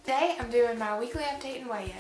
Today I'm doing my weekly update and weigh-in.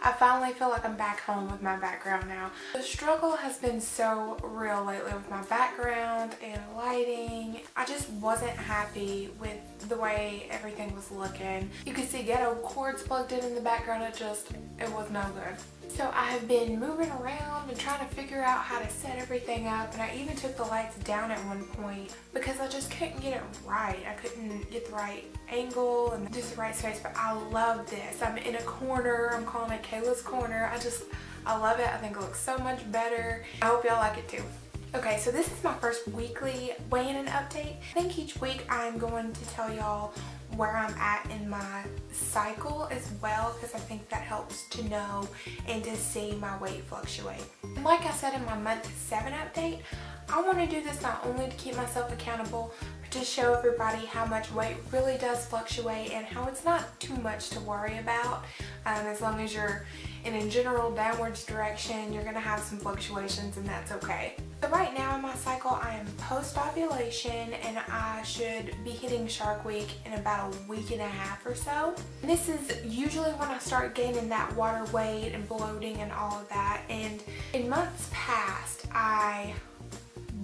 I finally feel like I'm back home with my background now. The struggle has been so real lately with my background and lighting. I just wasn't happy with the way everything was looking. You could see ghetto cords plugged in the background. It was no good. So I have been moving around and trying to figure out how to set everything up, and I even took the lights down at one point because I just couldn't get it right. I couldn't get the right angle and just the right space, but I love this. I'm in a corner. I'm calling it Kayla's Corner. I love it. I think it looks so much better. I hope y'all like it too. Okay, so this is my first weekly weigh-in and update. I think each week I'm going to tell y'all where I'm at in my cycle as well, because I think that helps to know and to see my weight fluctuate. And like I said in my month 7 update, I want to do this not only to keep myself accountable, but to show everybody how much weight really does fluctuate and how it's not too much to worry about. As long as you're in a general downwards direction, you're going to have some fluctuations, and that's okay. So right now in my cycle, I am post-ovulation, and I should be hitting Shark Week in about a week and a half or so. And this is usually when I start gaining that water weight and bloating and all of that. And in months past, I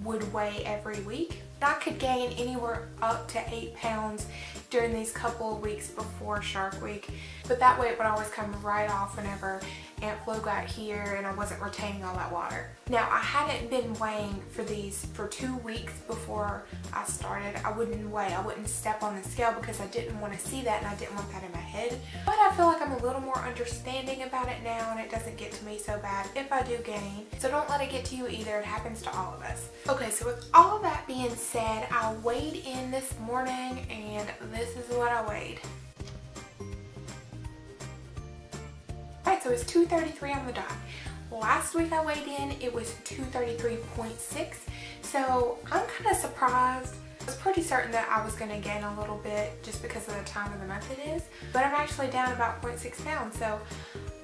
would weigh every week. I could gain anywhere up to 8 pounds during these couple of weeks before Shark Week, but that weight would always come right off whenever Aunt Flo got here and I wasn't retaining all that water. Now, I hadn't been weighing for 2 weeks before I started. I wouldn't step on the scale because I didn't want to see that, and I didn't want that in my head. But I feel like I'm a little more understanding about it now, and it doesn't get to me so bad if I do gain. So don't let it get to you either. It happens to all of us. Okay, so with all of that being said, I weighed in this morning, and this is what I weighed. Alright, so it's 233 on the dot. Last week I weighed in, it was 233.6, so I'm kind of surprised. I was pretty certain that I was going to gain a little bit just because of the time of the month it is, but I'm actually down about 0.6 pounds, so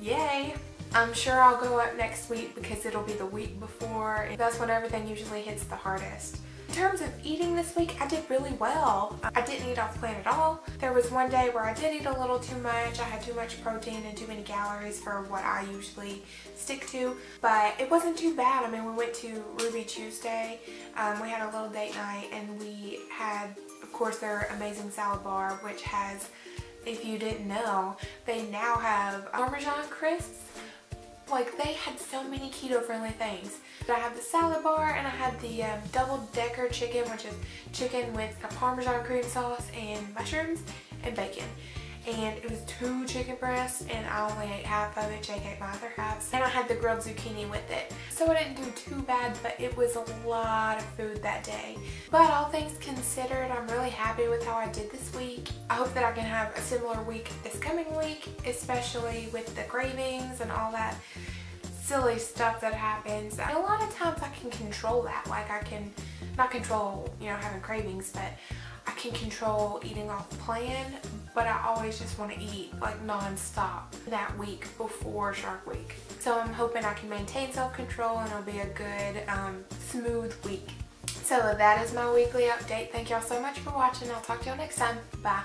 yay! I'm sure I'll go up next week because it'll be the week before. That's when everything usually hits the hardest. In terms of eating this week, I did really well. I didn't eat off plan at all. There was one day where I did eat a little too much. I had too much protein and too many calories for what I usually stick to, but it wasn't too bad. I mean, we went to Ruby Tuesday. We had a little date night, and we had, of course, their amazing salad bar, which has, if you didn't know, they now have Parmesan crisps. Like, they had so many keto-friendly things. I had the salad bar, and I had the double-decker chicken, which is chicken with a Parmesan cream sauce and mushrooms and bacon. And it was 2 chicken breasts, and I only ate half of it. Jake ate my other half. And I had the grilled zucchini with it. So I didn't do too bad, but it was a lot of food that day. But all things considered, I'm really happy with how I did this week. I hope that I can have a similar week this coming week, especially with the cravings and all that silly stuff that happens. And a lot of times I can control that. Like, I can not control, having cravings, but I can control eating off plan, but I always just want to eat like non-stop that week before Shark Week. So I'm hoping I can maintain self-control, and it'll be a good, smooth week. So that is my weekly update. Thank y'all so much for watching. I'll talk to y'all next time. Bye.